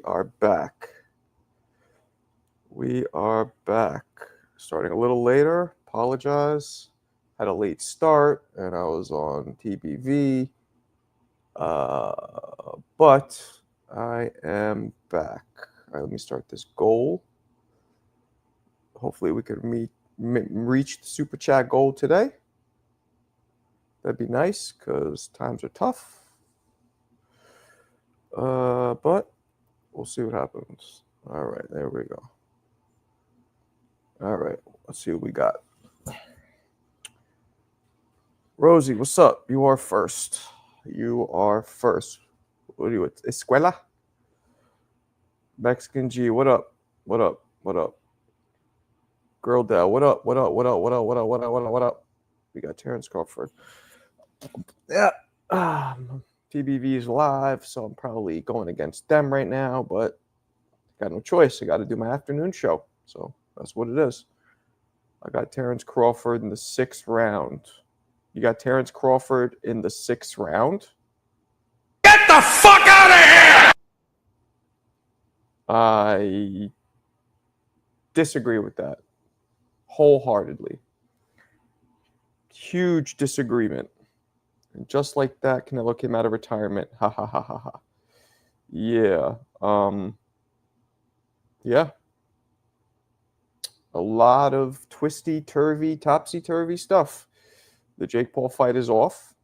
are back. We are back. Starting a little later. Apologize. Had a late start and I was on TBV. But I am back. All right, let me start this goal. Hopefully we could reach the super chat goal today. That'd be nice because times are tough. But we'll see what happens. All right, there we go. All right, let's see what we got. Rosie, what's up? You are first. You are first. What are you at? Escuela? Mexican G, what up? What up? What up? Girl Dell, what up? What up? What up? What up? What up? What up? What up? What up? We got Terence Crawford. Yeah. TBV is live, so I'm probably going against them right now, but got no choice. I got to do my afternoon show, so that's what it is. I got Terence Crawford in the 6th round. You got Terence Crawford in the 6th round? Get the fuck out of here! I disagree with that wholeheartedly. Huge disagreement. And just like that, Canelo came out of retirement. Ha ha ha ha ha. Yeah. Yeah. A lot of twisty-turvy, topsy-turvy stuff. The Jake Paul fight is off.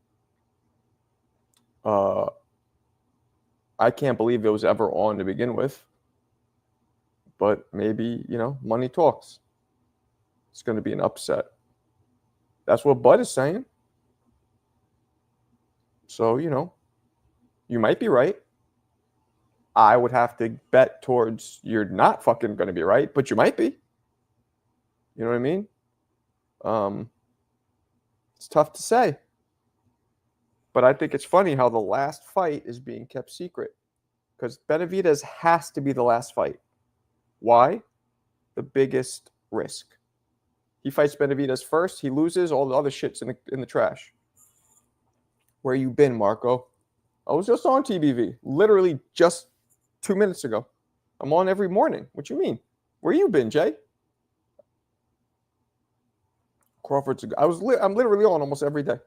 I can't believe it was ever on to begin with. But maybe, money talks. It's going to be an upset. That's what Bud is saying. So, you might be right. I would have to bet towards you're not fucking going to be right, but you might be. You know what I mean? It's tough to say. But I think it's funny how the last fight is being kept secret. Because Benavidez has to be the last fight. Why? The biggest risk. He fights Benavidez first. He loses. All the other shit's in the trash. Where you been, Marco? I was just on TBV. Literally just 2 minutes ago. I'm on every morning. What you mean? Where you been, Jay? Crawford's I'm literally on almost every day.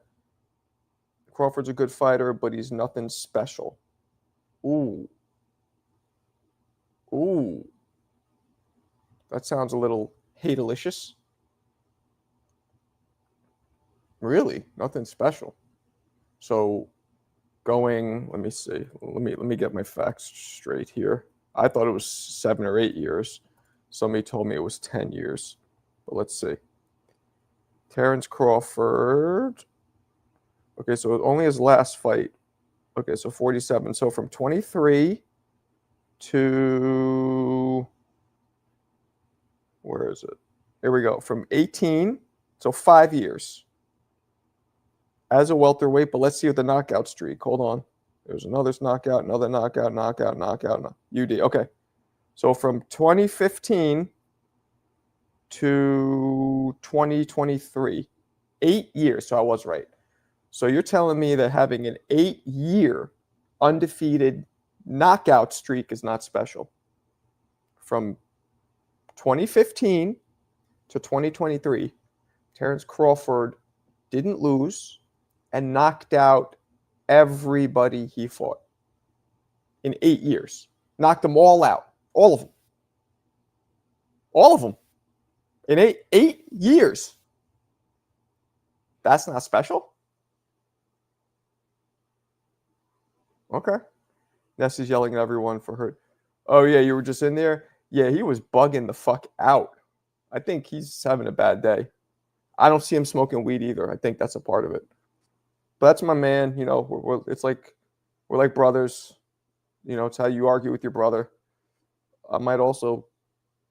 Crawford's a good fighter, but he's nothing special. Ooh. That sounds a little hate-alicious. Really? Nothing special. So let me see. Let me get my facts straight here. I thought it was 7 or 8 years. Somebody told me it was 10 years. But let's see. Terence Crawford. Okay, so only his last fight. Okay, so 47. So from 23 to, where is it? Here we go. From 18, so 5 years as a welterweight. But let's see what the knockout streak. Hold on. There's another knockout, another knockout. UD. Okay. So from 2015 to 2023, 8 years. So I was right. So you're telling me that having an 8-year undefeated knockout streak is not special? From 2015 to 2023, Terence Crawford didn't lose and knocked out everybody he fought in 8 years. Knocked them all out. All of them. All of them. In eight years. That's not special? Okay. Nessie's yelling at everyone for her. Oh, yeah, you were just in there? Yeah, he was bugging the fuck out. I think he's having a bad day. I don't see him smoking weed either. I think that's a part of it. But that's my man. It's like we're like brothers. It's how you argue with your brother. I might also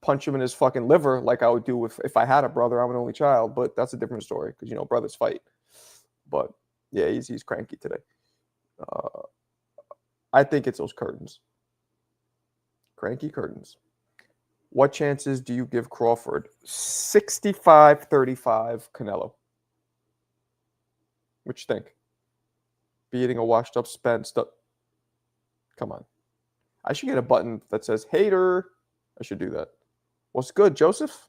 punch him in his fucking liver like I would do if I had a brother. I'm an only child, but that's a different story because, brothers fight. But, yeah, he's cranky today. I think it's those curtains. Cranky curtains. What chances do you give Crawford? 65-35 Canelo. What you think? Beating a washed up Spence. Come on. I should get a button that says hater. I should do that. What's good, Joseph?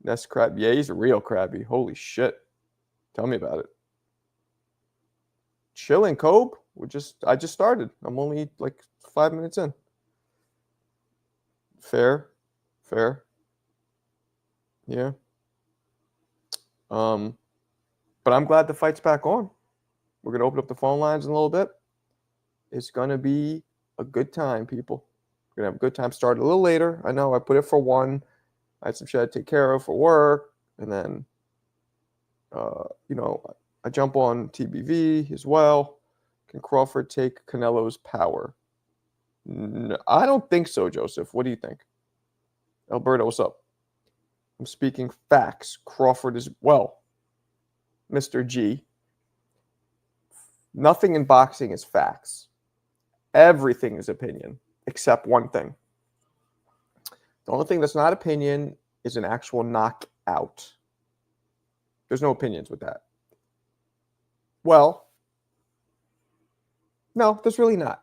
Nest crab. Yeah, he's a real crabby. Holy shit. Tell me about it. Chilling, Kobe. I just started. I'm only like 5 minutes in. Fair. Yeah. But I'm glad the fight's back on. We're gonna open up the phone lines in a little bit. It's gonna be a good time, people. We're gonna have a good time. Start a little later. I know I put it for 1. I had some shit to take care of for work, and then I jump on TBV as well. Can Crawford take Canelo's power? No, I don't think so, Joseph. What do you think? Alberto, what's up? I'm speaking facts. Crawford is, well, Mr. G. Nothing in boxing is facts. Everything is opinion, except one thing. The only thing that's not opinion is an actual knockout. There's no opinions with that. Well, no, there's really not.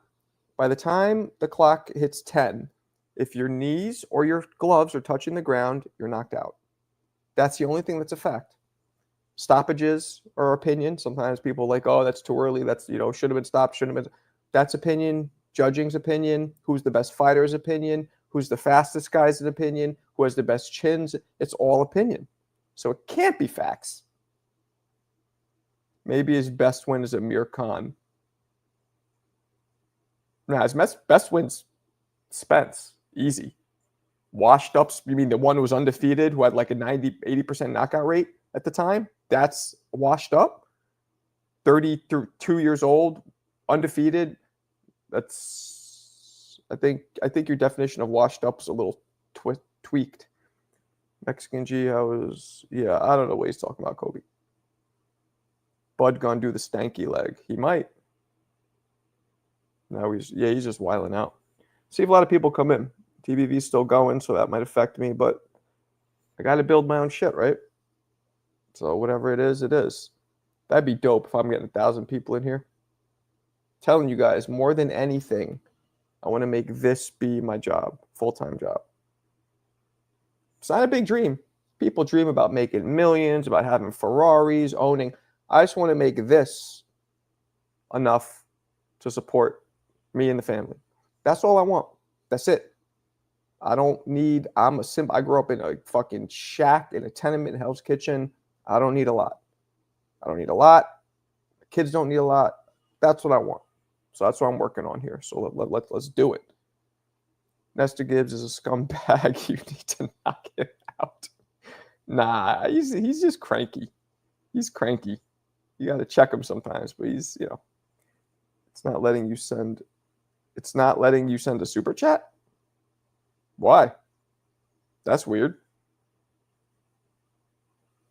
By the time the clock hits 10, if your knees or your gloves are touching the ground, you're knocked out. That's the only thing that's a fact. Stoppages are opinion. Sometimes people are like, oh, that's too early. That's, should have been stopped, shouldn't have been. That's opinion. Judging's opinion. Who's the best fighter's opinion. Who's the fastest guy's an opinion. Who has the best chins. It's all opinion. So it can't be facts. Maybe his best win is Amir Khan. Nah, his best win's Spence. Easy. Washed up. You mean the one who was undefeated, who had like a 80% knockout rate at the time? That's washed up. 32 years old, undefeated. That's, I think your definition of washed up is a little tweaked. Mexican G, I don't know what he's talking about, Kobe. Bud gonna do the stanky leg. He might. Now he's just wiling out. See if a lot of people come in. TBV's still going, so that might affect me, but I got to build my own shit, right? So whatever it is, it is. That'd be dope if I'm getting 1,000 people in here. Telling you guys, more than anything, I want to make this be my job, full-time job. It's not a big dream. People dream about making millions, about having Ferraris, owning. I just want to make this enough to support me and the family. That's all I want. That's it. I don't need, I grew up in a fucking shack in a tenement in Hell's Kitchen. I don't need a lot. The kids don't need a lot. That's what I want. So that's what I'm working on here. So let's do it. Nestor Gibbs is a scumbag. You need to knock him out. Nah, he's just cranky. He's cranky. You got to check him sometimes, but he's, it's not letting you send a super chat. Why? That's weird.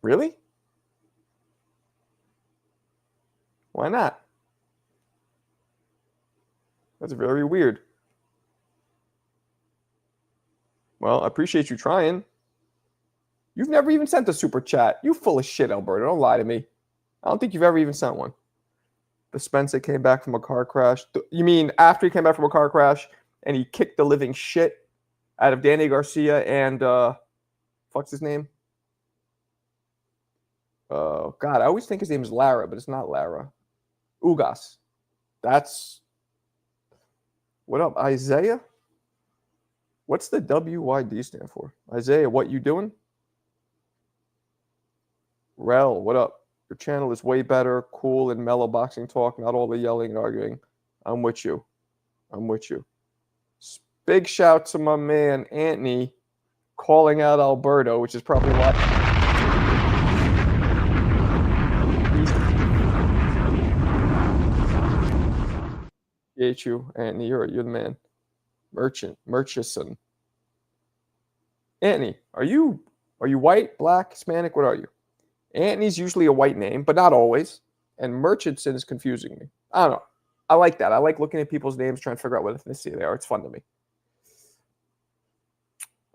Really? Why not? That's very weird. Well, I appreciate you trying. You've never even sent a super chat. You full of shit, Alberto. Don't lie to me. I don't think you've ever even sent one. The Spencer came back from a car crash. You mean after he came back from a car crash and he kicked the living shit out of Danny Garcia and fuck's his name? Oh, God. I always think his name is Lara, but it's not Lara. Ugas. That's... What up, Isaiah? What's the WYD stand for? Isaiah, what you doing? Rel, what up? Your channel is way better, cool, and mellow boxing talk, not all the yelling and arguing. I'm with you. Big shout to my man, Anthony, calling out Alberto, which is probably why. Appreciate you, Anthony. You're the man. Murchison. Anthony, are you white, black, Hispanic? What are you? Anthony's usually a white name, but not always. And Murchison is confusing me. I don't know. I like that. I like looking at people's names, trying to figure out what ethnicity they are. It's fun to me.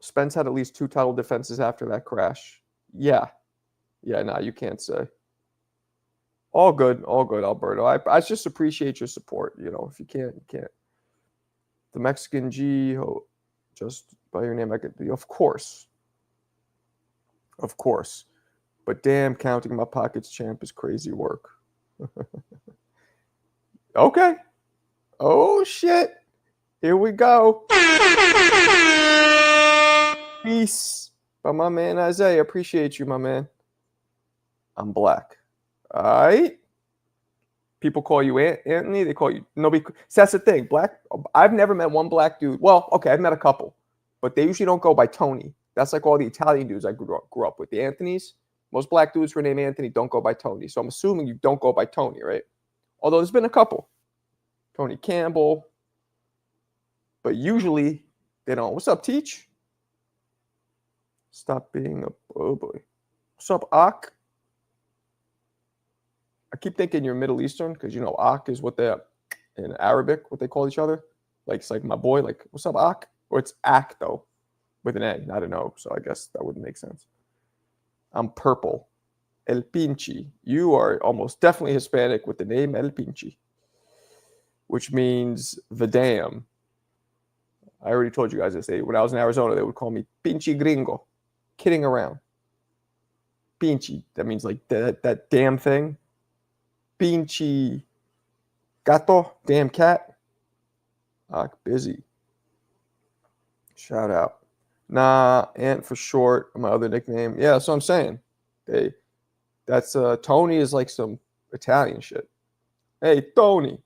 Spence had at least 2 title defenses after that crash. Yeah, no, you can't say. All good, Alberto. I just appreciate your support. If you can't, you can't. The Mexican G, just by your name, I could be. Of course. Of course. But damn, counting my pockets, champ, is crazy work. Okay. Oh, shit. Here we go. Peace. By my man Isaiah. Appreciate you, my man. I'm black. All right. People call you Anthony. They call you nobody. So that's the thing. Black. I've never met one black dude. Well, okay, I've met a couple, but they usually don't go by Tony. That's like all the Italian dudes I grew up with. The Anthony's. Most black dudes who are named Anthony don't go by Tony. So I'm assuming you don't go by Tony, right? Although there's been a couple. Tony Campbell. But usually they don't. What's up, Teach? Stop being a oh boy. What's up, Ak? I keep thinking you're Middle Eastern because you know Ak is what they in Arabic what they call each other. Like it's like my boy. Like what's up, Ak? Or it's Ak though, with an A, not an O. So I guess that wouldn't make sense. I'm purple. El Pinchi. You are almost definitely Hispanic with the name El Pinchi, which means the damn. I already told you guys this. When I was in Arizona, they would call me Pinchi Gringo. Kidding around. Pinchi. That means like that damn thing. Pinchi Gato. Damn cat. Busy. Shout out. Nah, Ant for short. My other nickname. Yeah, that's what I'm saying. That's Tony is like some Italian shit. Hey, Tony.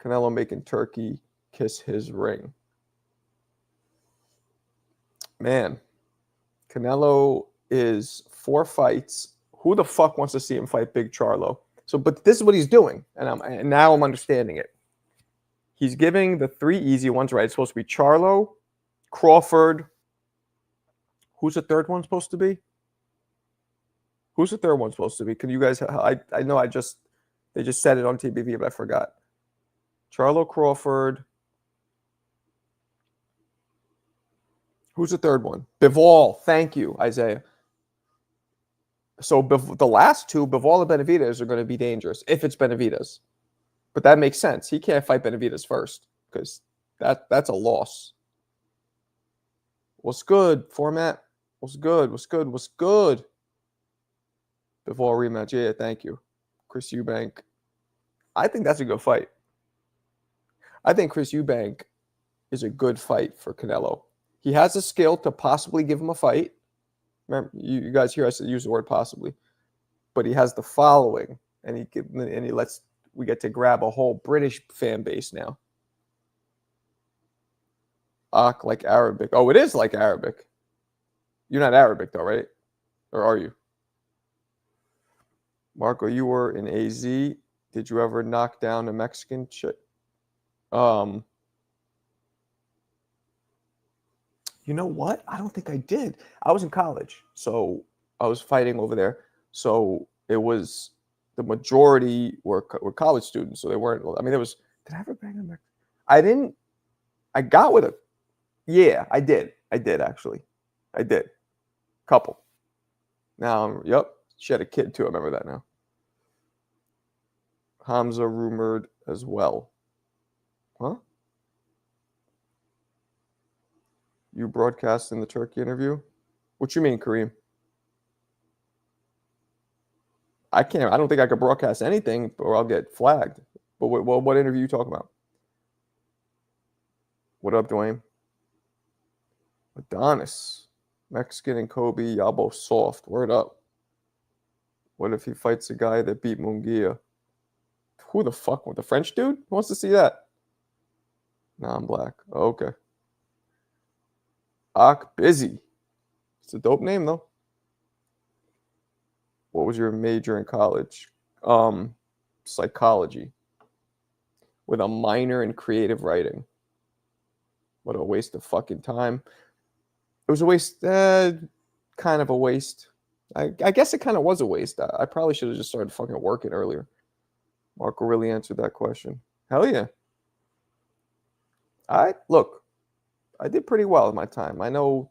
Canelo making Turkey kiss his ring. Man, Canelo is 4 fights. Who the fuck wants to see him fight Big Charlo? So, but this is what he's doing, and now I'm understanding it. He's giving the 3 easy ones, right? It's supposed to be Charlo, Crawford. Who's the third one supposed to be? Who's the third one supposed to be? Can you guys? I know they just said it on TBV, but I forgot. Charlo, Crawford. Who's the third one? Bivol. Thank you, Isaiah. So the last 2, Bivol and Benavidez, are going to be dangerous if it's Benavidez. But that makes sense. He can't fight Benavidez first because that's a loss. What's good, format? What's good? What's good? What's good? Bivol rematch. Yeah, thank you. Chris Eubank. I think that's a good fight. I think Chris Eubank is a good fight for Canelo. He has the skill to possibly give him a fight. Remember, you guys hear I use the word possibly, but he has the following, and he lets we get to grab a whole British fan base now. Like Arabic. Oh, it is like Arabic. You're not Arabic though, right? Or are you? Marco, you were in AZ. Did you ever knock down a Mexican chick? You know what? I don't think I did. I was in college, so I was fighting over there. So it was the majority were college students, so they weren't. I mean, there was. Did I ever bang a Mexican? I didn't. I got with a. Yeah, I did. I did actually. I did. Couple. Now, yep. She had a kid too. I remember that now. Hamza rumored as well. Huh? You broadcast in the Turkey interview? What you mean, Kareem? I can't. I don't think I could broadcast anything, or I'll get flagged. But what interview are you talking about? What up, Dwayne? Adonis, Mexican and Kobe, y'all both soft. Word up. What if he fights a guy that beat Munguia? Who the fuck? The French dude? Who wants to see that? Nah, I'm black. Oh, okay. Busy. It's a dope name though. What was your major in college? Psychology. With a minor in creative writing. What a waste of fucking time. It was a waste, kind of a waste. I guess it kind of was a waste. I probably should have just started fucking working earlier. Marco really answered that question. Hell yeah. Look, I did pretty well in my time. I know,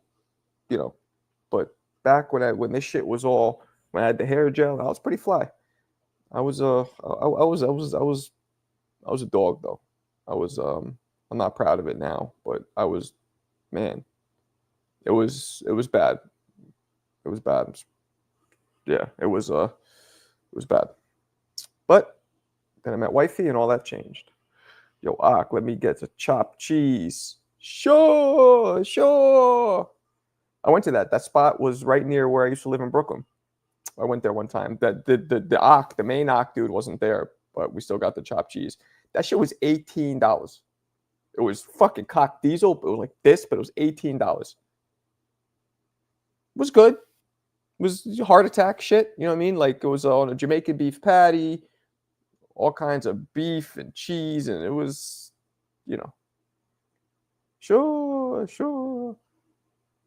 but back when this shit was all, when I had the hair gel, I was pretty fly. I was a dog though. I was I'm not proud of it now, but I was, man, it was bad. It was bad. Yeah, it was bad. But then I met wifey and all that changed. Yo, let me get the chopped cheese. Sure, sure. I went to that. That spot was right near where I used to live in Brooklyn. I went there one time. The main dude wasn't there, but we still got the chopped cheese. That shit was $18. It was fucking cock diesel. It was like this, but it was $18. It was good. It was heart attack shit. You know what I mean? Like it was on a Jamaican beef patty, all kinds of beef and cheese, and it was, you know, sure, sure.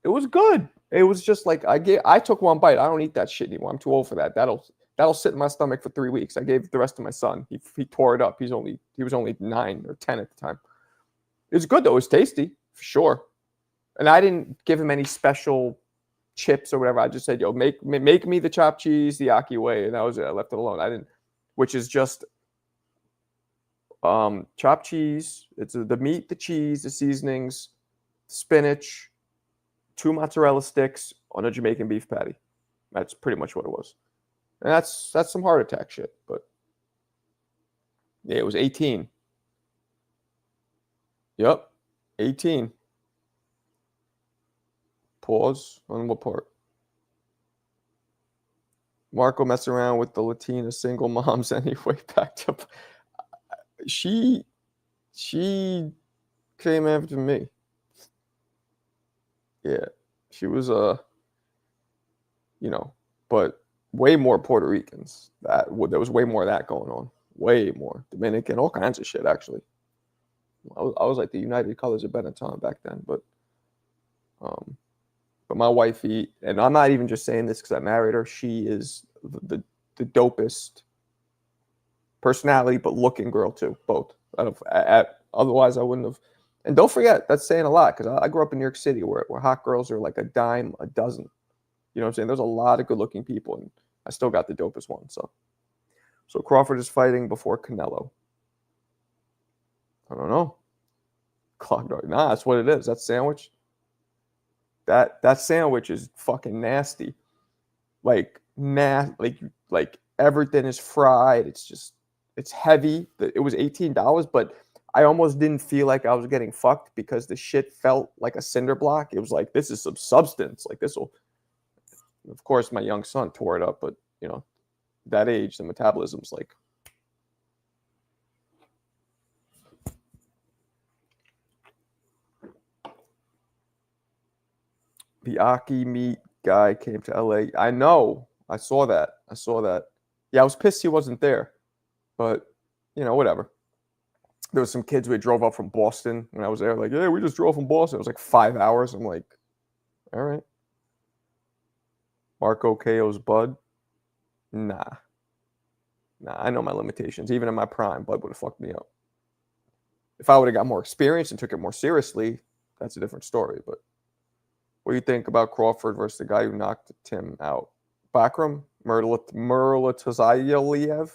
It was good. It was just like I took one bite. I don't eat that shit anymore. I'm too old for that. That'll sit in my stomach for 3 weeks. I gave the rest to my son. He tore it up. He was only 9 or 10 at the time. It was good though. It was tasty for sure. And I didn't give him any special chips or whatever. I just said, yo, make me the chopped cheese the Aki way, and that was it. I left it alone. I didn't, which is just chopped cheese. It's the meat, the cheese, the seasonings, spinach, 2 mozzarella sticks on a Jamaican beef patty. That's pretty much what it was. And that's some heart attack shit. But yeah, it was 18. Yep, 18. Pause on what part? Marco messed around with the Latina single moms anyway. Backed up. She came after me. Yeah, she was but way more Puerto Ricans. There was way more of that going on. Way more Dominican, all kinds of shit actually. I was like the United Colors of Benetton back then, but my wifey, and I'm not even just saying this because I married her. She is the dopest personality, but looking girl too. Both. Otherwise, I wouldn't have. And don't forget, that's saying a lot because I grew up in New York City where hot girls are like a dime a dozen. You know what I'm saying? There's a lot of good-looking people, and I still got the dopest one. So Crawford is fighting before Canelo. I don't know. Nah, that's what it is. That sandwich. That sandwich is fucking nasty. Like everything is fried. It's heavy. It was $18, but I almost didn't feel like I was getting fucked because the shit felt like a cinder block. It was like, this is some substance. Like this will. Of course, my young son tore it up, but you know, that age, the metabolism's like. The Aki meat guy came to LA. I know. I saw that. Yeah, I was pissed he wasn't there. But, you know, whatever. There was some kids we drove up from Boston when I was there. Like, yeah, we just drove from Boston. It was like 5 hours. I'm like, all right. Marco KO's Bud. Nah, I know my limitations. Even in my prime, Bud would have fucked me up. If I would have got more experience and took it more seriously, that's a different story. But what do you think about Crawford versus the guy who knocked Tim out? Bakram? Murlatazayaliev?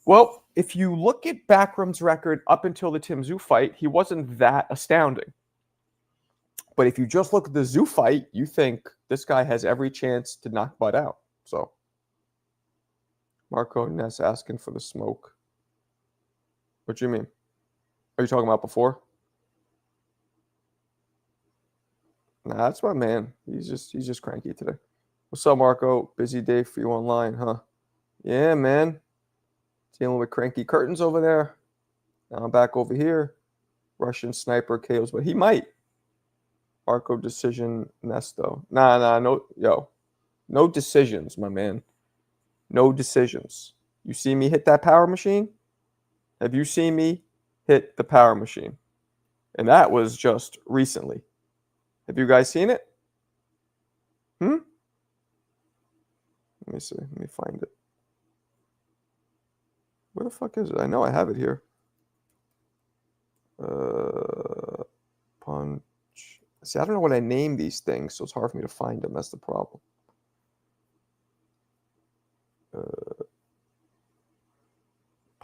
Well, if you look at Bakram's record up until the Tim Tszyu fight, he wasn't that astounding. But if you just look at the Tszyu fight, you think this guy has every chance to knock Bud out. So, Marco Ness asking for the smoke. What do you mean? Are you talking about before? Nah, that's my man. He's just cranky today. What's up, Marco? Busy day for you online, huh? Yeah, man. Dealing with cranky curtains over there. Now I'm back over here. Russian sniper KOs, but he might. Marco decision Nesto. Nah, no decisions, my man. No decisions. You see me hit that power machine? Have you seen me hit the power machine? And that was just recently. Have you guys seen it? Let me see. Let me find it. Where the fuck is it? I know I have it here. Punch. See, I don't know what I name these things, so it's hard for me to find them. That's the problem.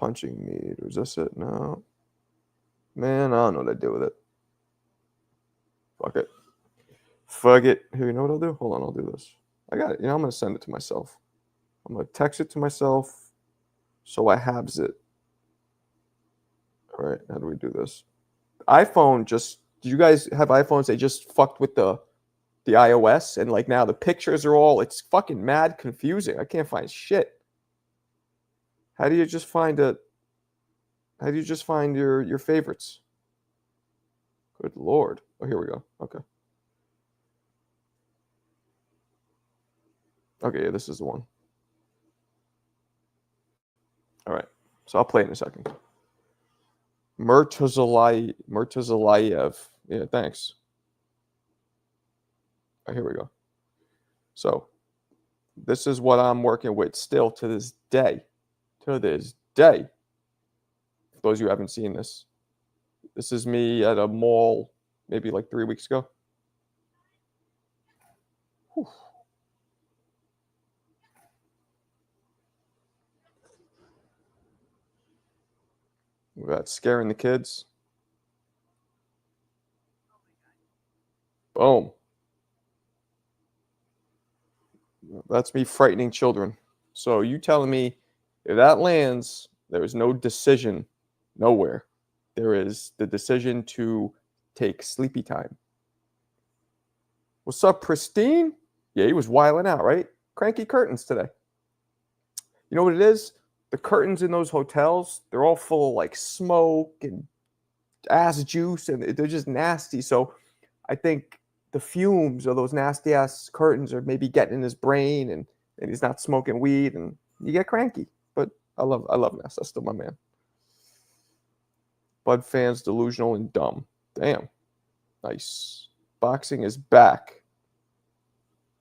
punching meat. Or is this it? No. Man, I don't know what to do with it. Fuck it. Fuck it. Here, you know what I'll do? Hold on, I'll do this. I got it. You know, I'm going to send it to myself. I'm going to text it to myself so I habs it. All right, how do we do this? iPhone just, do you guys have iPhones? They just fucked with the iOS, and like now the pictures are all, it's fucking mad confusing. I can't find shit. How do you just find your favorites? Good Lord. Oh, here we go. Okay. Okay, yeah, this is the one. All right. So I'll play it in a second. Murtazalayev. Yeah, thanks. All right, here we go. So this is what I'm working with still to this day. To this day. For those of you who haven't seen this. This is me at a mall maybe like 3 weeks ago. Whew. We got scaring the kids. Boom. That's me frightening children. So you telling me if that lands, there is no decision nowhere. There is the decision to take sleepy time. What's up, Pristine? Yeah, he was wiling out, right? Cranky curtains today. You know what it is? The curtains in those hotels, they're all full of like smoke and ass juice, and they're just nasty. So I think the fumes of those nasty ass curtains are maybe getting in his brain, and he's not smoking weed, and you get cranky. But I love Ness. That's still my man. Bud fans delusional and dumb. Damn. Nice. Boxing is back.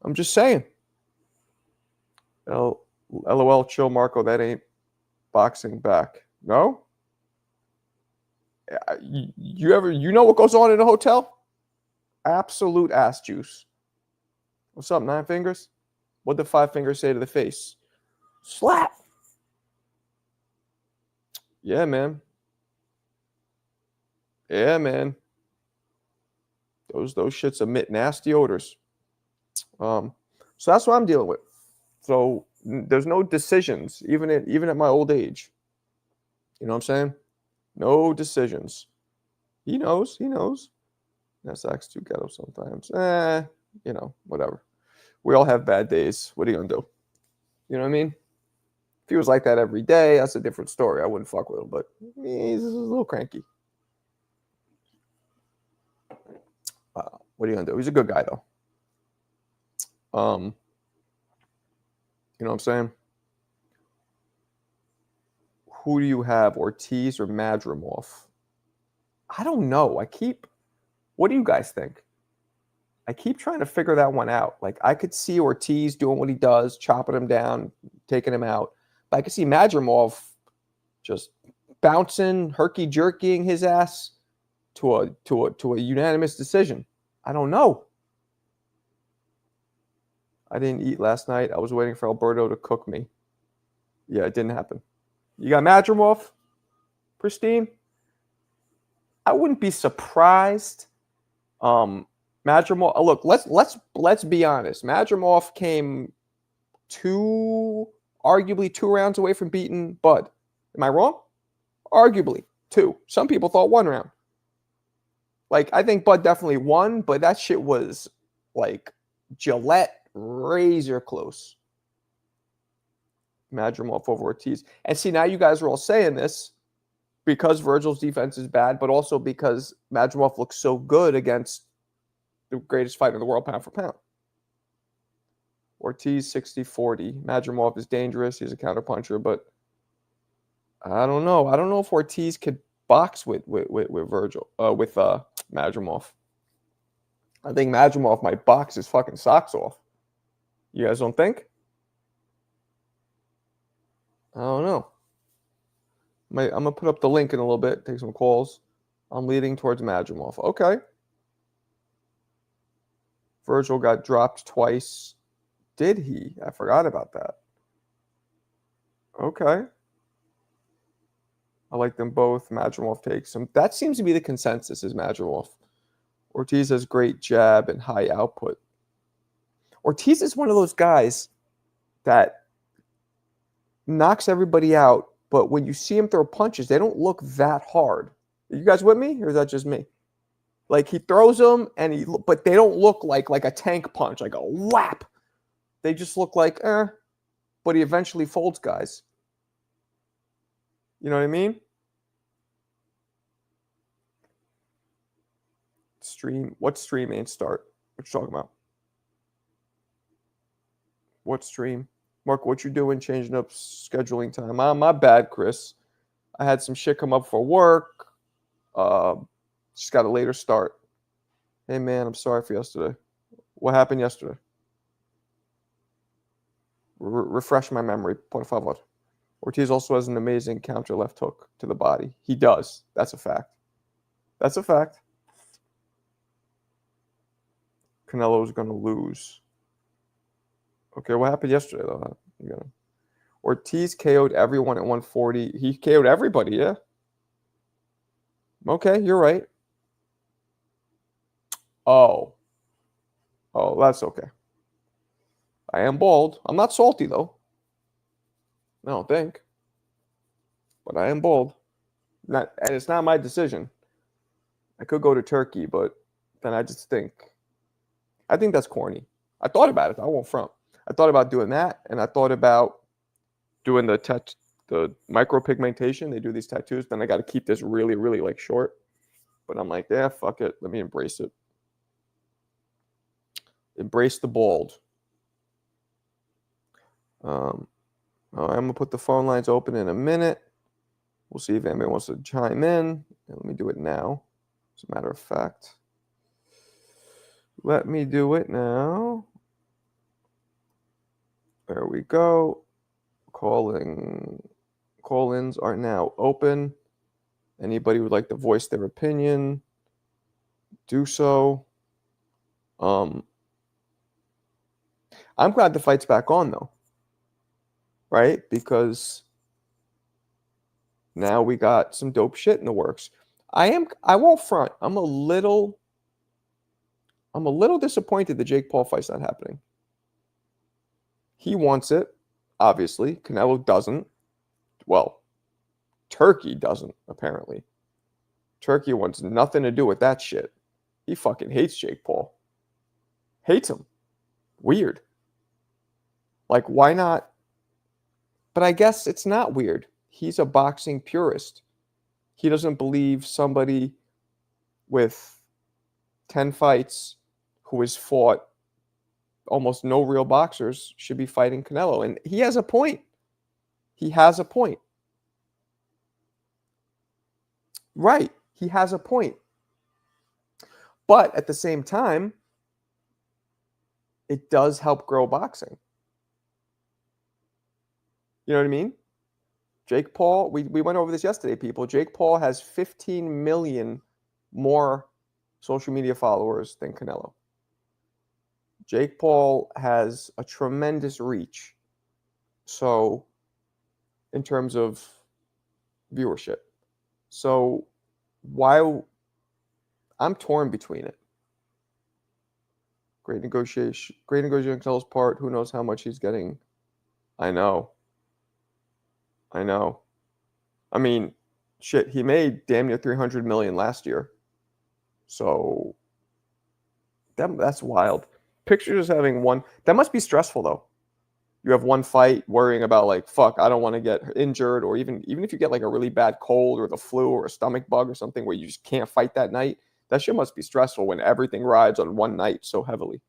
I'm just saying. LOL, chill, Marco. That ain't boxing back. No? You know what goes on in a hotel? Absolute ass juice. What's up, Nine Fingers? What did Five Fingers say to the face? Slap. Yeah, man. Yeah, man. Those shits emit nasty odors. So that's what I'm dealing with. So there's no decisions, even at my old age. You know what I'm saying? No decisions. He knows. That's acts too ghetto sometimes. Whatever. We all have bad days. What are you gonna do? You know what I mean? If he was like that every day, that's a different story. I wouldn't fuck with him, but he's a little cranky. What are you gonna do? He's a good guy though. You know what I'm saying? Who do you have, Ortiz or Madrimov? I don't know. What do you guys think? I keep trying to figure that one out. Like, I could see Ortiz doing what he does, chopping him down, taking him out. But I could see Madrimov just bouncing, herky-jerkying his ass to a unanimous decision. I don't know. I didn't eat last night. I was waiting for Alberto to cook me. Yeah, it didn't happen. You got Madrimov, Pristine? I wouldn't be surprised. Madrimov. Look, let's be honest. Madrimov came arguably two rounds away from beating Bud. Am I wrong? Arguably two. Some people thought 1 round. Like, I think Bud definitely won, but that shit was like Gillette razor close. Madrimov over Ortiz. And see, now you guys are all saying this because Virgil's defense is bad, but also because Madrimov looks so good against the greatest fighter in the world, pound for pound. Ortiz 60-40. Madrimov is dangerous. He's a counterpuncher, but I don't know. I don't know if Ortiz could box with Virgil, with Madrimov. I think Madrimov might box his fucking socks off. You guys don't think? I don't know. I'm going to put up the link in a little bit, take some calls. I'm leading towards Madrimov. Okay. Virgil got dropped twice. Did he? I forgot about that. Okay. I like them both. Madrimov takes them. That seems to be the consensus is Madrimov. Ortiz has great jab and high output. Ortiz is one of those guys that knocks everybody out, but when you see him throw punches, they don't look that hard. Are you guys with me, or is that just me? Like he throws them, but they don't look like a tank punch, like a whap. They just look like but he eventually folds guys. You know what I mean? What stream ain't start? What you talking about? What stream? Mark, what you doing changing up scheduling time? My bad, Chris. I had some shit come up for work. Just got a later start. Hey, man, I'm sorry for yesterday. What happened yesterday? Refresh my memory. Por favor. Ortiz also has an amazing counter left hook to the body. He does. That's a fact. That's a fact. Canelo's going to lose. Okay, what happened yesterday, though? Ortiz KO'd everyone at 140. He KO'd everybody, yeah? Okay, you're right. Oh, that's okay. I am bald. I'm not salty, though. I don't think. But I am bald. And it's not my decision. I could go to Turkey, but then I just think that's corny. I thought about it. I won't front. I thought about doing that, and I thought about doing the micropigmentation. They do these tattoos. Then I got to keep this really, really like short. But I'm like, yeah, fuck it. Let me embrace it. Embrace the bald. I'm going to put the phone lines open in a minute. We'll see if anybody wants to chime in. And let me do it now. As a matter of fact. Let me do it now. There we go. Call-ins are now open. Anybody would like to voice their opinion, do so. I'm glad the fight's back on, though. Right? Because now we got some dope shit in the works. I won't front. I'm a little disappointed the Jake Paul fight's not happening. He wants it, obviously. Canelo doesn't. Well, Turki doesn't, apparently. Turki wants nothing to do with that shit. He fucking hates Jake Paul. Hates him. Weird. Like, why not? But I guess it's not weird. He's a boxing purist. He doesn't believe somebody with 10 fights who has fought almost no real boxers should be fighting Canelo. And he has a point. He has a point. Right. He has a point. But at the same time, it does help grow boxing. You know what I mean? Jake Paul, we went over this yesterday, people. Jake Paul has 15 million more social media followers than Canelo. Jake Paul has a tremendous reach. So, in terms of viewership. So, while I'm torn between it. Great negotiation on Canelo's part. Who knows how much he's getting? I know. I mean, shit, he made damn near 300 million last year. So that's wild. Pictures having one. That must be stressful though. You have one fight worrying about like, fuck, I don't want to get injured, or even if you get like a really bad cold or the flu or a stomach bug or something where you just can't fight that night. That shit must be stressful when everything rides on one night so heavily.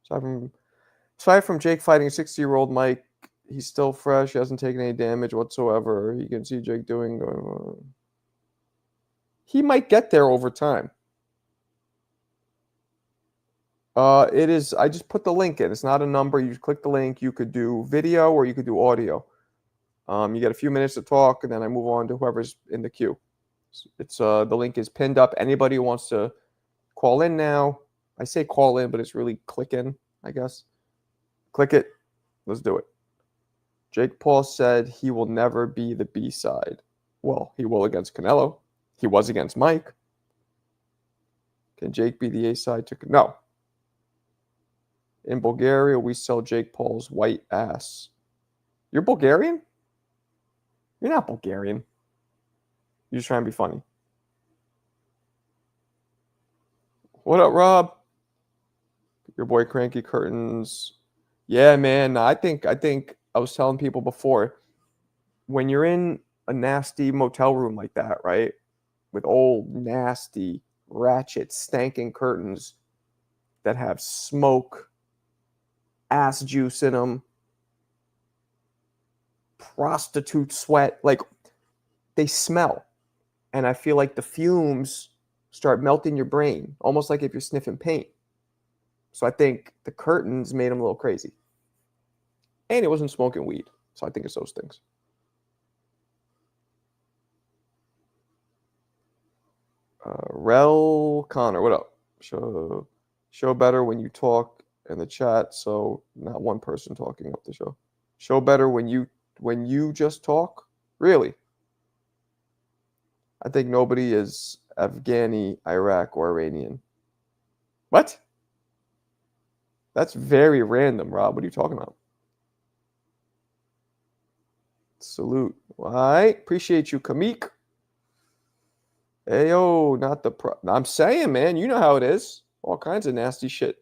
Aside from Jake fighting a 60-year-old Mike, he's still fresh. He hasn't taken any damage whatsoever. You can see Jake doing. He might get there over time. It is. I just put the link in. It's not a number. You just click the link. You could do video or you could do audio. You get a few minutes to talk, and then I move on to whoever's in the queue. It's the link is pinned up. Anybody who wants to call in now. I say call in, but it's really click in, I guess. Click it. Let's do it. Jake Paul said he will never be the B side. Well, he will against Canelo. He was against Mike. Can Jake be the A side to no? In Bulgaria, we sell Jake Paul's white ass. You're Bulgarian? You're not Bulgarian. You're just trying to be funny. What up, Rob? Your boy Cranky Curtains. Yeah, man. I think I was telling people before, when you're in a nasty motel room like that, right? With old, nasty, ratchet, stanking curtains that have smoke, ass juice in them, prostitute sweat, like they smell. And I feel like the fumes start melting your brain, almost like if you're sniffing paint. So I think the curtains made him a little crazy. And he wasn't smoking weed. So I think it's those things. Rel Connor, what up? Show better when you talk in the chat, so not one person talking up the show. Show better when you just talk? Really? I think nobody is Afghani, Iraq, or Iranian. What? That's very random, Rob. What are you talking about? Salute. All right. Appreciate you, Kamik. Ayo, not the pro. I'm saying, man, you know how it is. All kinds of nasty shit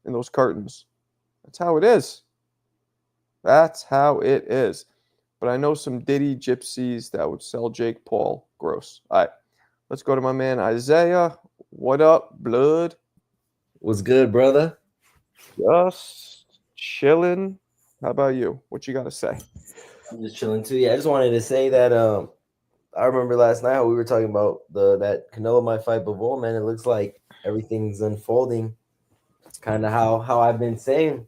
in those curtains. That's how it is. That's how it is. But I know some Diddy gypsies that would sell Jake Paul. Gross. All right. Let's go to my man Isaiah. What up, blood? What's good, brother? Just chilling. How about you? What you got to say? I'm just chilling too. Yeah, I just wanted to say that I remember last night how we were talking about that Canelo might fight Bivol, man. It looks like everything's unfolding. It's kind of how I've been saying.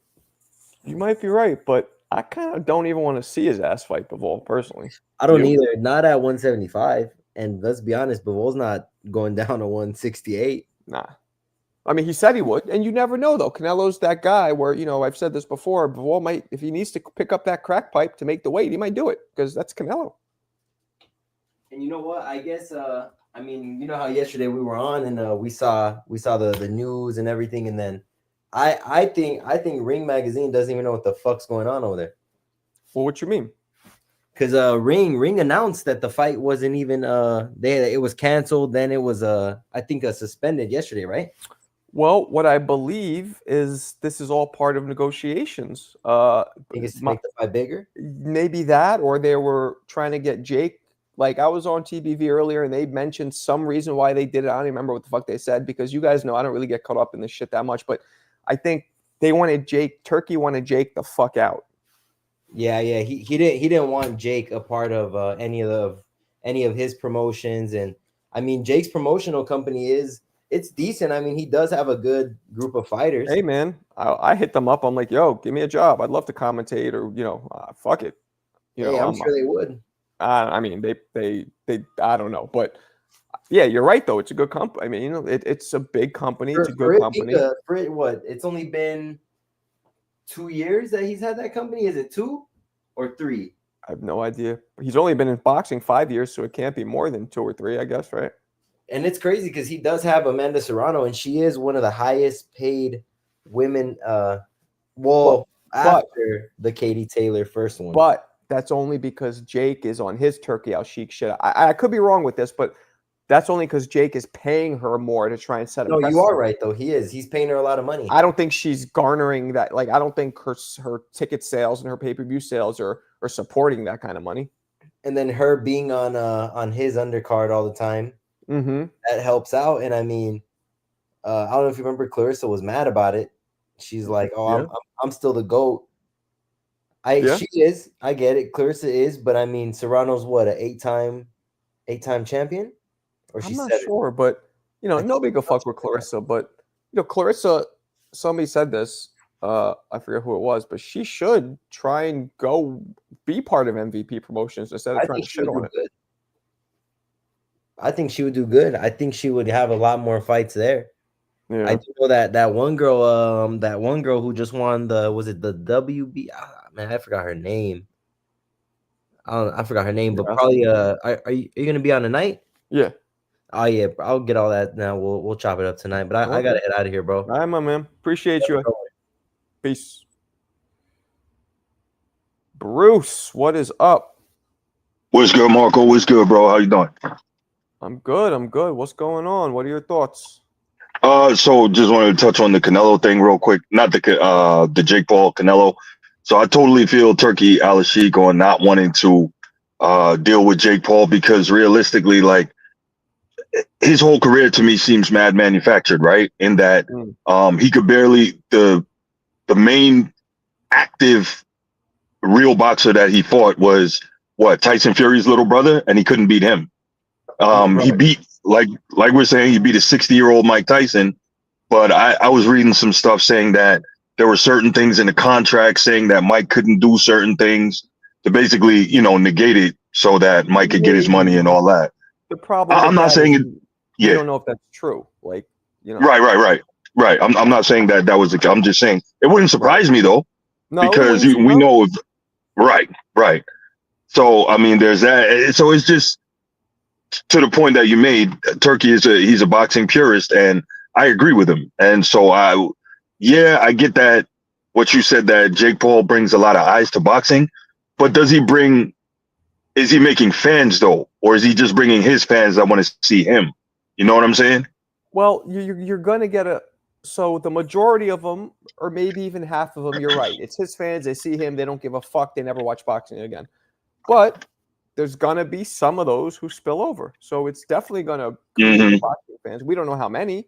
You might be right, but I kind of don't even want to see his ass fight Bivol personally. I don't either. Not at 175. And let's be honest, Bivol's not going down to 168. Nah. I mean, he said he would, and you never know, though. Canelo's that guy where, I've said this before, Bivol might, if he needs to pick up that crack pipe to make the weight, he might do it because that's Canelo. And you know what? I guess, I mean, you know how yesterday we were on and we saw the news and everything, and then I think Ring Magazine doesn't even know what the fuck's going on over there. Well, what you mean? Because Ring announced that the fight wasn't even it was canceled. Then it was I think suspended yesterday, right? Well, what I believe is this is all part of negotiations. Think it's to make the fight bigger? Maybe that, or they were trying to get Jake. Like, I was on TBV earlier, and they mentioned some reason why they did it. I don't even remember what the fuck they said, because you guys know I don't really get caught up in this shit that much. But I think they wanted Jake. Turkey wanted Jake the fuck out. Yeah. He didn't want Jake a part of any of his promotions, and I mean Jake's promotional company it's decent. I mean, he does have a good group of fighters. Hey man, I hit them up. I'm like, yo, give me a job. I'd love to commentate, or fuck it. I'm sure they would. I mean, they I don't know, but yeah, you're right though. It's a good company. I mean, it's a big company. It's a good company. It's only been 2 years that he's had that company. Is it 2 or 3? I have no idea. He's only been in boxing 5 years, so it can't be more than 2 or 3, I guess, right? And it's crazy because he does have Amanda Serrano, and she is one of the highest paid women. After the Katie Taylor first one, but that's only because Jake is on his Turkey Al Sheik shit. I could be wrong with this, but that's only because Jake is paying her more to try and set up. No, you are right though. He is. He's paying her a lot of money. I don't think she's garnering that. Like, I don't think her ticket sales and her pay-per-view sales are supporting that kind of money. And then her being on his undercard all the time, that helps out. And I mean, I don't know if you remember, Clarissa was mad about it. She's like, "Oh, yeah. I'm still the GOAT." She is. I get it. Clarissa is, but I mean, Serrano's what, an eight-time champion? Or I'm not sure, but nobody go fuck with Clarissa. But Clarissa, somebody said this. I forget who it was, but she should try and go be part of MVP promotions instead of trying to shit on it. Good. I think she would do good. I think she would have a lot more fights there. I Yeah. do know that one girl who just won was it the WB? Man, I forgot her name. I forgot her name, but Yeah. probably are you gonna be on tonight? Yeah. Oh yeah, I'll get all that now. We'll chop it up tonight. But I Okay. gotta head out of here, bro. All right, my man. Appreciate you. Peace. Bruce, what is up? What's good, Marco? What's good, bro? How you doing? I'm good. I'm good. What's going on? What are your thoughts? So just wanted to touch on the Canelo thing real quick. Not the Jake Paul Canelo. So I totally feel Turki Al on not wanting to deal with Jake Paul because realistically, like his whole career to me seems mad manufactured, right? In that Mm. he could barely the main active real boxer that he fought was what Tyson Fury's little brother, and he couldn't beat him. He Right. beat like we're saying he beat a 60-year-old Mike Tyson, but I was reading some stuff saying that there were certain things in the contract saying that Mike couldn't do certain things to basically negate it so that Mike could get his money and Maybe. all that. The problem I'm with not that is saying it. we Yeah, don't know if that's true. Like, right. I'm not saying that was the. I'm just saying it wouldn't right. surprise me though No, it because wouldn't. we No. know right. So I mean, there's that. So it's just to the point that you made. Turkey he's a boxing purist, and I agree with him. And so I get that what you said that Jake Paul brings a lot of eyes to boxing, but is he making fans though, or is he just bringing his fans that want to see him? You know what I'm saying? Well, you're going to get so the majority of them, or maybe even half of them, you're right. It's his fans. They see him. They don't give a fuck. They never watch boxing again. But there's going to be some of those who spill over. So it's definitely going to create Hmm. boxing fans. We don't know how many,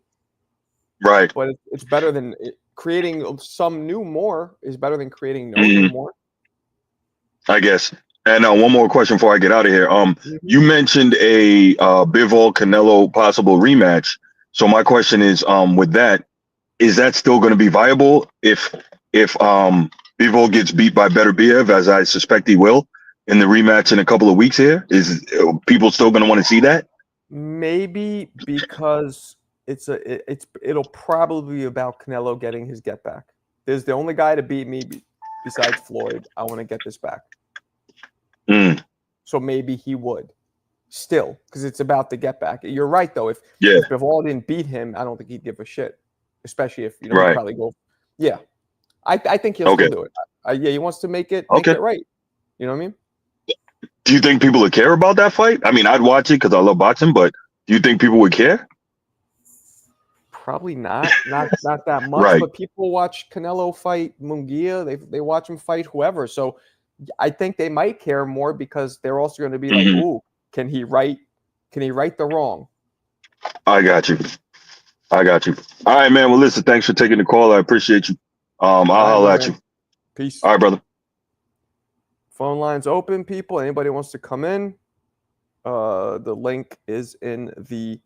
Right. but it's better than creating some new more is better than creating no new Hmm. more. I guess. And one more question before I get out of here. Mhm. You mentioned a Bivol Canelo possible rematch. So my question is, with that, is that still going to be viable if Bivol gets beat by Better Biev, as I suspect he will, in the rematch in a couple of weeks here? Is people still going to want to see that? Maybe because it'll probably be about Canelo getting his get back. There's the only guy to beat me besides Floyd. I want to get this back. Mm, So maybe he would still because it's about the get back. You're right though. yeah. If Bivol didn't beat him, I don't think he'd give a shit. Especially if he'd Right. probably go. Yeah, I think he'll still Okay. do it. Yeah, he wants to make it Okay. right. You know what I mean? Do you think people would care about that fight? I mean, I'd watch it because I love boxing, but do you think people would care? Probably not that much, Right. but people watch Canelo fight Munguia. They watch him fight whoever. So I think they might care more because they're also going to be like, Hmm. "Ooh, can he right the wrong?" I got you. I got you. All right, man. Well, listen, thanks for taking the call. I appreciate you. I'll All right, my holler at you. man. Peace. All right, brother. Phone lines open, people. Anybody wants to come in? The link is in the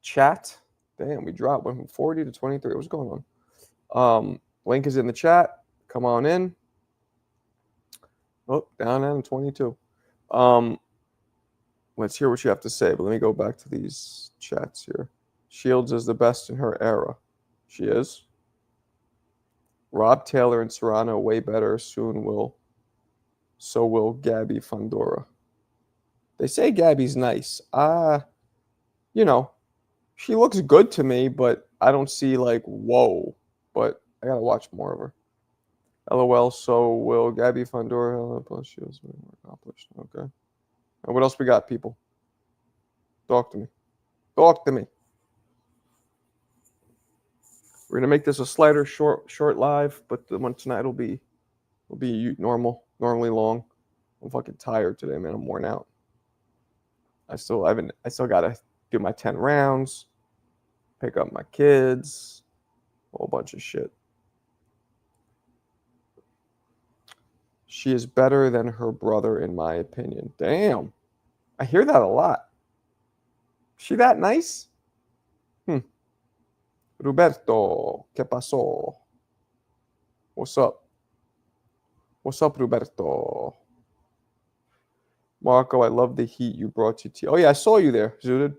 chat. Damn, we dropped went from 40 to 23. What's going on? Link is in the chat. Come on in. Oh, down at 22. Let's hear what you have to say, but let me go back to these chats here. Shields is the best in her era. She is. Rob Taylor and Serrano way better. So will Gabby Fandora. They say Gabby's nice. You know, she looks good to me, but I don't see like whoa. But I gotta watch more of her. LOL. So will Gabby Fandora. Plus, she was more accomplished. Okay. And what else we got, people? Talk to me. Talk to me. We're gonna make this a slighter short live, but the one tonight will be normally long. I'm fucking tired today, man. I'm worn out. I still gotta do my 10 rounds, pick up my kids, a whole bunch of shit. She is better than her brother, in my opinion. Damn. I hear that a lot. Is she that nice? Roberto, ¿qué pasó? What's up? What's up, Roberto? Marco, I love the heat you brought to tea. Oh, yeah, I saw you there, Zooted.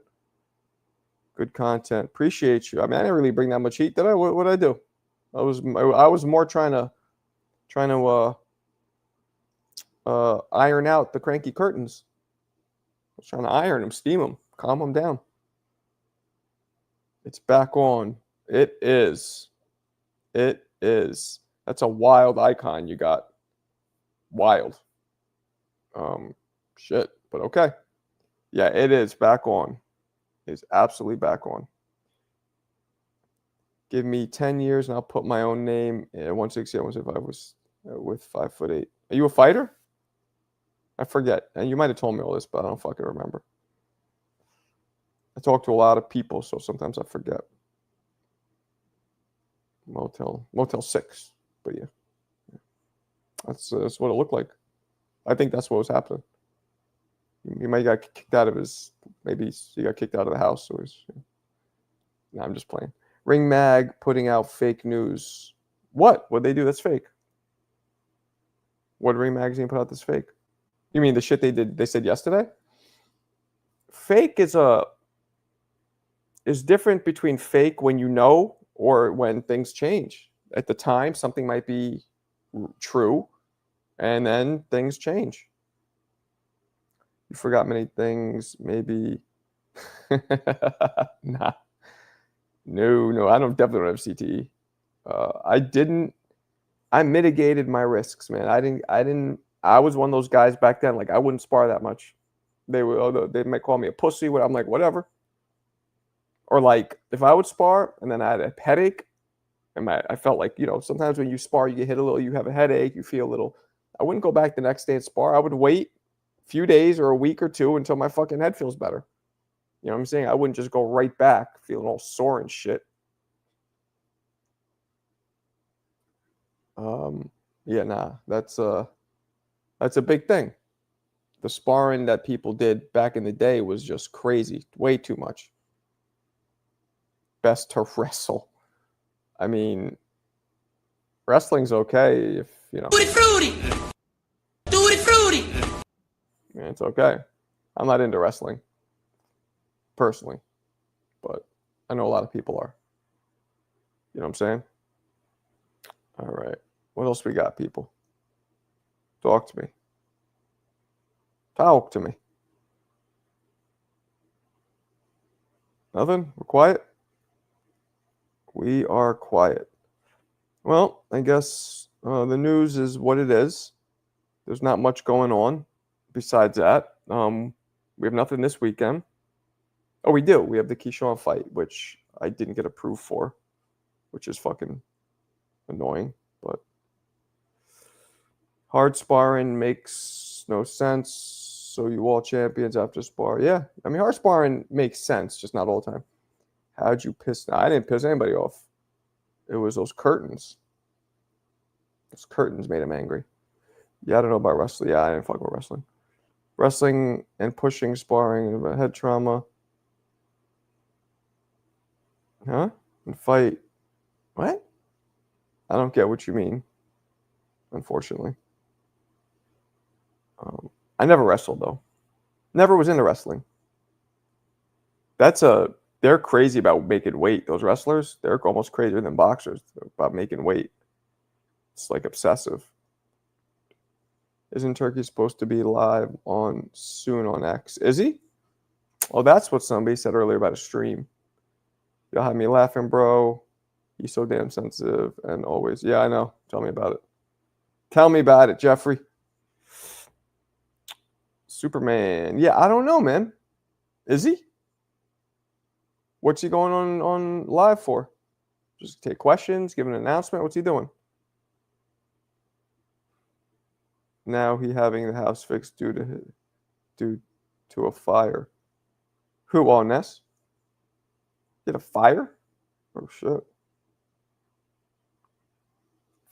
Good content. Appreciate you. I mean, I didn't really bring that much heat, did I? What did I do? I was more trying to iron out the cranky curtains. I was trying to iron them, steam them, calm them down. It's back on. It is. It is. That's a wild icon you got. Wild. Shit. But okay. Yeah, it is back on. It's absolutely back on. Give me 10 years and I'll put my own name at 160, 165 was with 5'8". Are you a fighter? I forget. And you might have told me all this, but I don't fucking remember. I talk to a lot of people, so sometimes I forget. Motel 6, but yeah. That's what it looked like. I think that's what was happening. He might have got kicked out of his, maybe he got kicked out of the house. Or his, no, I'm just playing. Ring Mag putting out fake news. What'd they do that's fake? What did Ring Magazine put out that's fake? You mean the shit they said yesterday? Fake is different between fake when you know or when things change. At the time, something might be true, and then things change. You forgot many things, maybe. Nah. No, I definitely don't have CTE. I mitigated my risks, man. I was one of those guys back then, like I wouldn't spar that much. They might call me a pussy, I'm like, whatever. Or like if I would spar and then I had a headache, and I felt like, sometimes when you spar, you get hit a little, you have a headache, you feel a little. I wouldn't go back the next day and spar. I would wait a few days or a week or two until my fucking head feels better. You know what I'm saying? I wouldn't just go right back feeling all sore and shit. Yeah, nah, that's a big thing. The sparring that people did back in the day was just crazy, way too much. Best to wrestle. I mean, wrestling's okay if, Tutti frutti! Tutti frutti! Yeah, it's okay. I'm not into wrestling, personally, but I know a lot of people are. You know what I'm saying? All right. What else we got, people? Talk to me. Talk to me. Nothing? We're quiet? We are quiet. Well, I guess the news is what it is. There's not much going on besides that. We have nothing this weekend. Oh, we do. We have the Keyshawn fight, which I didn't get approved for, which is fucking annoying. But hard sparring makes no sense. So you all champions after spar. Yeah, I mean, hard sparring makes sense, just not all the time. How'd you piss? No, I didn't piss anybody off. It was those curtains. Those curtains made him angry. Yeah, I don't know about wrestling. Yeah, I didn't fuck with wrestling. Wrestling and pushing, sparring, head trauma. Huh? And fight. What? I don't get what you mean, unfortunately. I never wrestled, though. Never was into wrestling. They're crazy about making weight. Those wrestlers, they're almost crazier than boxers about making weight. It's like obsessive. Isn't Turkey supposed to be live on soon on X? Is he? Oh, that's what somebody said earlier about a stream. You'll have me laughing, bro. He's so damn sensitive and always. Yeah, I know. Tell me about it. Tell me about it, Jeffrey. Superman. Yeah, I don't know, man. Is he? What's he going on live for? Just take questions, give an announcement? What's he doing? Now he having the house fixed due to a fire. Who, on Ness? Did a fire? Oh, shit.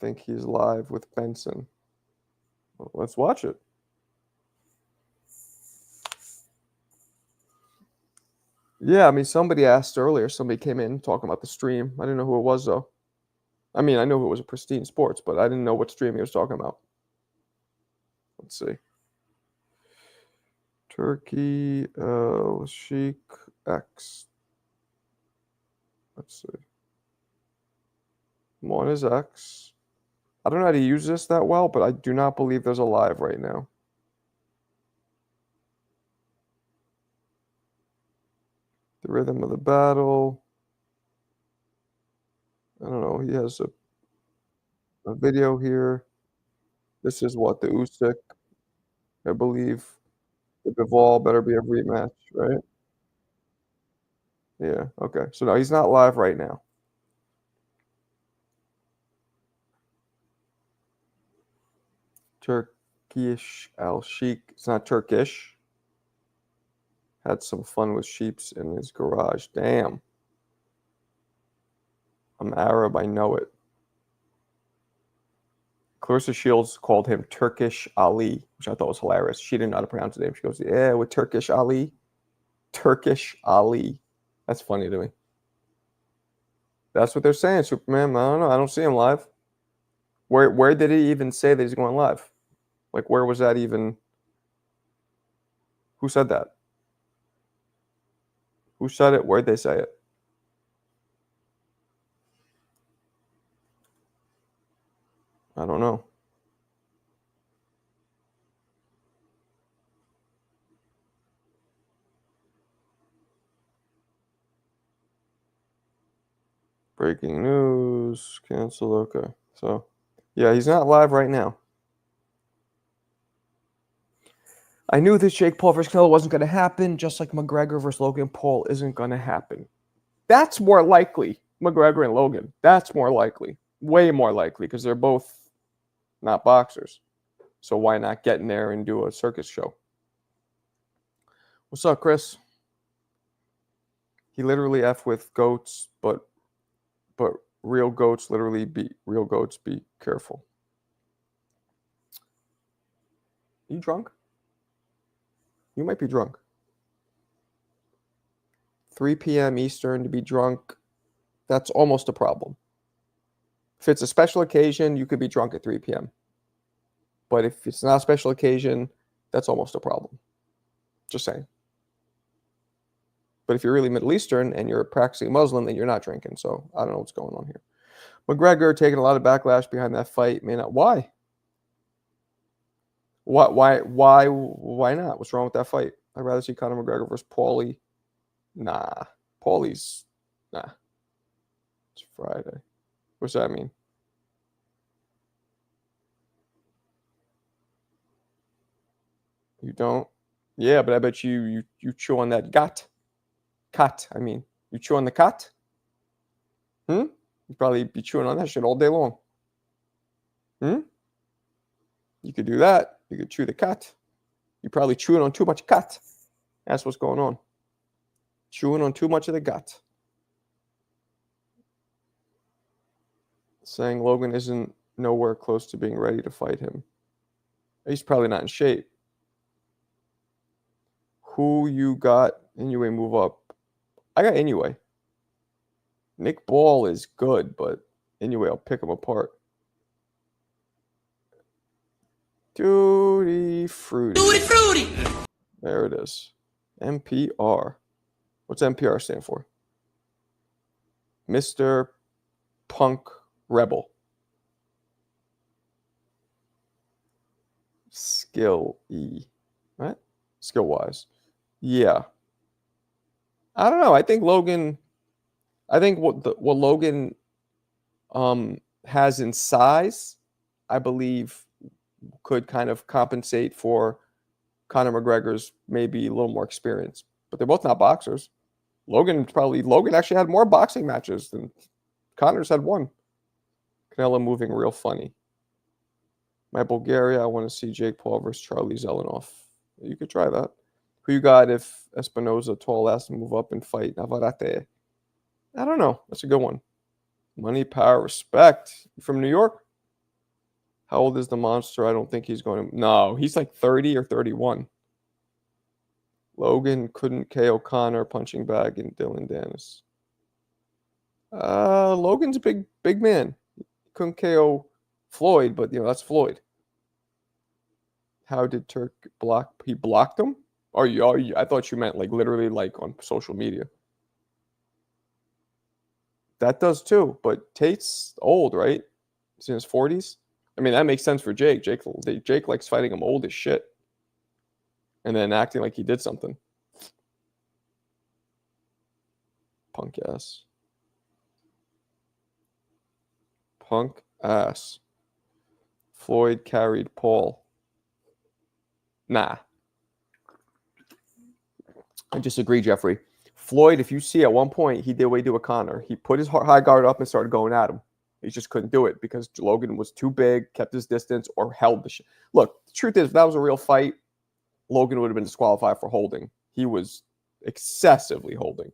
I think he's live with Benson. Well, let's watch it. Yeah, I mean, somebody asked earlier. Somebody came in talking about the stream. I didn't know who it was, though. I mean, I knew it was a Pristine Sports, but I didn't know what stream he was talking about. Let's see. Turkey, Sheik X. Let's see. I'm on his X. I don't know how to use this that well, but I do not believe there's a live right now. The rhythm of the battle. I don't know. He has a video here. This is what the Usyk, I believe. The Bivol better be a rematch, right? Yeah. Okay. So no, he's not live right now. Turkish Al Sheikh. It's not Turkish. Had some fun with sheeps in his garage. Damn. I'm Arab. I know it. Clarissa Shields called him Turkish Ali, which I thought was hilarious. She didn't know how to pronounce his name. She goes, yeah, with Turkish Ali. Turkish Ali. That's funny to me. That's what they're saying, Superman. I don't know. I don't see him live. Where did he even say that he's going live? Like, where was that even? Who said that? Who said it? Where'd they say it? I don't know. Breaking news. Cancel. Okay. So, yeah, he's not live right now. I knew this Jake Paul versus Canelo wasn't going to happen, just like McGregor versus Logan Paul isn't going to happen. That's more likely, McGregor and Logan. That's more likely. Way more likely, because they're both not boxers. So why not get in there and do a circus show? What's up, Chris? He literally F with goats, but real goats literally be real goats. Be careful. You drunk? You might be drunk. 3 p.m. Eastern to be drunk, that's almost a problem. If it's a special occasion, you could be drunk at 3 p.m. But if it's not a special occasion, that's almost a problem. Just saying. But if you're really Middle Eastern and you're a practicing Muslim, then you're not drinking. So I don't know what's going on here. McGregor taking a lot of backlash behind that fight. May not. Why? Why not? What's wrong with that fight? I'd rather see Conor McGregor versus Paulie. Nah. Paulie's nah. It's Friday. What's that mean? You don't? Yeah, but I bet you chew on that cat. I mean, you chew on the cat? You probably be chewing on that shit all day long. You could do that. You could chew the cat. You're probably chewing on too much cat. That's what's going on. Chewing on too much of the gut. Saying Logan isn't nowhere close to being ready to fight him. He's probably not in shape. Who you got? Anyway, move up. I got Anyway. Nick Ball is good, but anyway, I'll pick him apart. Tutti Frutti. Tutti Frutti. There it is. NPR. What's NPR stand for? Mr. Punk Rebel. Skill E. Right? Skill wise. Yeah. I don't know. I think Logan. I think what Logan has in size, I believe, could kind of compensate for Conor McGregor's maybe a little more experience. But they're both not boxers. Logan actually had more boxing matches than Conor's had one. Canelo moving real funny. My Bulgaria, I want to see Jake Paul versus Charlie Zelenoff. You could try that. Who you got if Espinoza, tall ass, move up and fight Navarrete? I don't know. That's a good one. Money, power, respect. You from New York? How old is the monster? I don't think he's going to. No, he's like 30 or 31. Logan couldn't KO Conor, punching bag, and Dylan Dennis. Logan's a big man. He couldn't KO Floyd, but that's Floyd. How did Turk block? He blocked him? I thought you meant like literally like on social media. That does too, but Tate's old, right? He's in his 40s. I mean, that makes sense for Jake. Jake likes fighting him old as shit. And then acting like he did something. Punk ass. Punk ass. Floyd carried Paul. Nah. I disagree, Jeffrey. Floyd, if you see at one point, he did what he did with Connor. He put his high guard up and started going at him. He just couldn't do it because Logan was too big, kept his distance, or held the shit. Look, the truth is, if that was a real fight, Logan would have been disqualified for holding. He was excessively holding.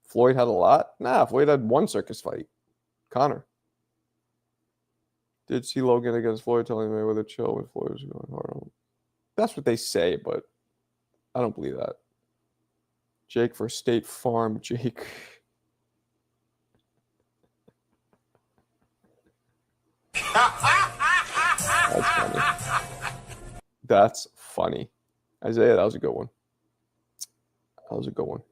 Floyd had a lot? Nah, Floyd had one circus fight. Connor. Did see Logan against Floyd telling Mayweather chill when Floyd was going hard on him. That's what they say, but I don't believe that. Jake for State Farm, Jake. That's funny. That's funny. Isaiah, that was a good one. That was a good one.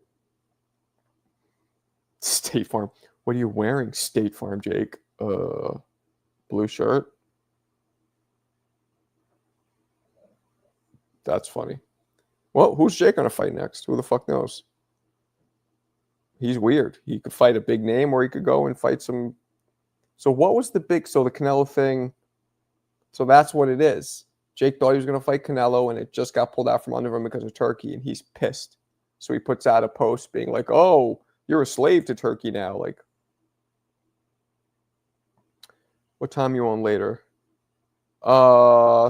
State Farm. What are you wearing, State Farm, Jake? Blue shirt. That's funny. Well, who's Jake gonna fight next? Who the fuck knows? He's weird. He could fight a big name, or he could go and fight some. So what was the big? So the Canelo thing. So that's what it is. Jake thought he was gonna fight Canelo, and it just got pulled out from under him because of Turkey, and he's pissed. So he puts out a post being like, "Oh, you're a slave to Turkey now." Like, what time you on later?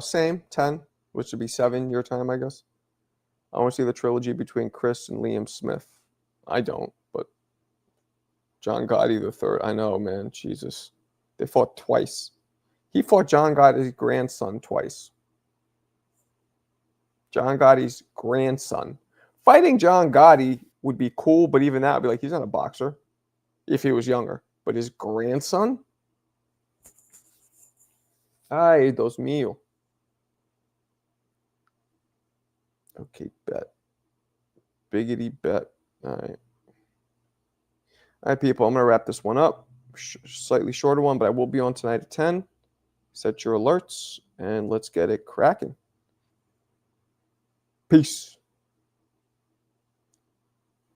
Same 10, which would be 7 your time, I guess. I want to see the trilogy between Chris and Liam Smith. I don't, but John Gotti the third. I know, man. Jesus. They fought twice. He fought John Gotti's grandson twice. John Gotti's grandson. Fighting John Gotti would be cool, but even that would be like, he's not a boxer if he was younger. But his grandson? Ay, Dios mío. Okay, bet. Biggity bet. All right. All right, people. I'm going to wrap this one up. Slightly shorter one, but I will be on tonight at 10. Set your alerts, and let's get it cracking. Peace.